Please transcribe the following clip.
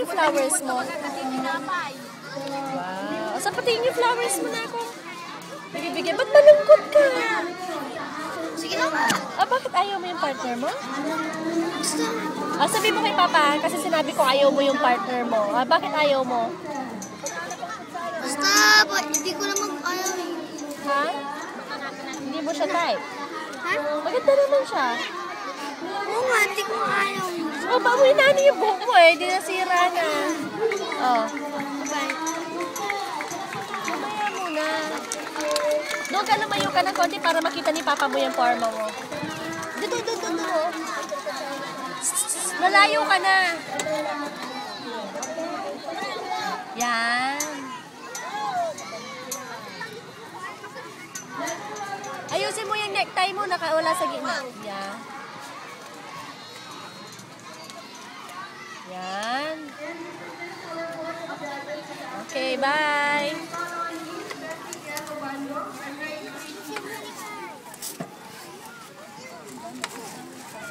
yung flowers mo? Wow. Saan patingin yung flowers mo na ako? Ibibigyan. Ba't malungkot ka? Sige lang. Bakit ayaw mo yung partner mo? Sabi mo kay Papa, kasi sinabi ko ayaw mo yung partner mo. Bakit ayaw mo? Basta, hindi ko naman ayaw eh. Ha? Hindi mo siya type? Ha? Maganda naman siya. Oo nga, hindi ko ayaw. Babuhin na yung buhok mo eh. Di nasira na. Bye. Mamaya muna. Doon ka lumayo ka ng konti para makita ni Papa mo yung forma mo. Dito. Malayo ka na. Yan. Ayusin mo yung necktie mo, nakawala sa gitna. Yan. Yan. Okay, bye.